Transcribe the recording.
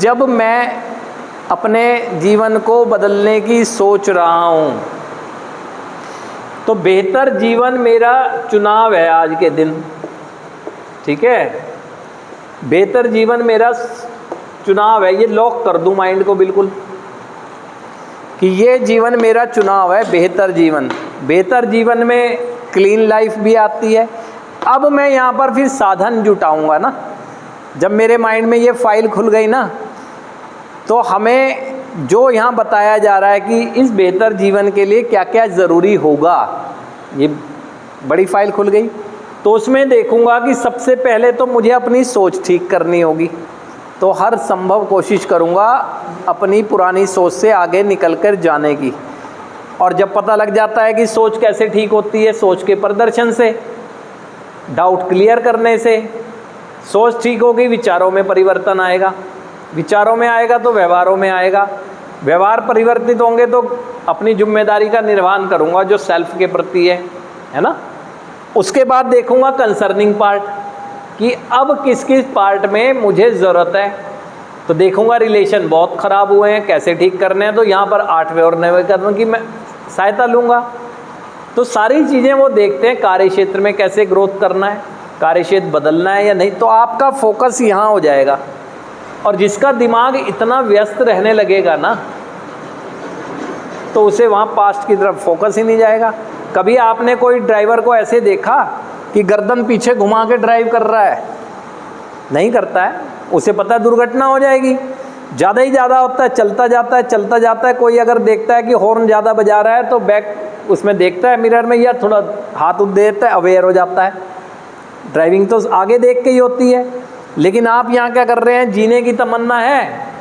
जब मैं अपने जीवन को बदलने की सोच रहा हूँ तो बेहतर जीवन मेरा चुनाव है आज के दिन। ठीक है, बेहतर जीवन मेरा चुनाव है। ये लॉक कर दूं माइंड को बिल्कुल कि ये जीवन मेरा चुनाव है, बेहतर जीवन। बेहतर जीवन में क्लीन लाइफ भी आती है। अब मैं यहाँ पर फिर साधन जुटाऊंगा ना। जब मेरे माइंड में ये फाइल खुल गई ना, तो हमें जो यहाँ बताया जा रहा है कि इस बेहतर जीवन के लिए क्या क्या ज़रूरी होगा, ये बड़ी फाइल खुल गई। तो उसमें देखूंगा कि सबसे पहले तो मुझे अपनी सोच ठीक करनी होगी। तो हर संभव कोशिश करूंगा अपनी पुरानी सोच से आगे निकल कर जाने की। और जब पता लग जाता है कि सोच कैसे ठीक होती है, सोच के प्रदर्शन से, डाउट क्लियर करने से। सोच ठीक होगी, विचारों में परिवर्तन आएगा, विचारों में आएगा तो व्यवहारों में आएगा, व्यवहार परिवर्तित होंगे तो अपनी जिम्मेदारी का निर्वहन करूंगा जो सेल्फ के प्रति है ना। उसके बाद देखूंगा कंसर्निंग पार्ट कि अब किस किस पार्ट में मुझे ज़रूरत है। तो देखूंगा रिलेशन बहुत ख़राब हुए हैं, कैसे ठीक करने हैं। तो यहाँ पर 8वें और 9वें कदम की मैं सहायता लूँगा। तो सारी चीज़ें वो देखते हैं, कार्य क्षेत्र में कैसे ग्रोथ करना है, कार्य क्षेत्र बदलना है या नहीं। तो आपका फोकस यहाँ हो जाएगा। और जिसका दिमाग इतना व्यस्त रहने लगेगा ना, तो उसे वहाँ पास्ट की तरफ फोकस ही नहीं जाएगा। कभी आपने कोई ड्राइवर को ऐसे देखा कि गर्दन पीछे घुमा के ड्राइव कर रहा है? नहीं करता है, उसे पता है दुर्घटना हो जाएगी। ज़्यादा ही ज़्यादा होता है, चलता जाता है। कोई अगर देखता है कि हॉर्न ज़्यादा बजा रहा है तो बैक उसमें देखता है मिरर में, या थोड़ा हाथ उठ देता है, अवेयर हो जाता है। ड्राइविंग तो आगे देख के ही होती है। लेकिन आप यहाँ क्या कर रहे हैं, जीने की तमन्ना है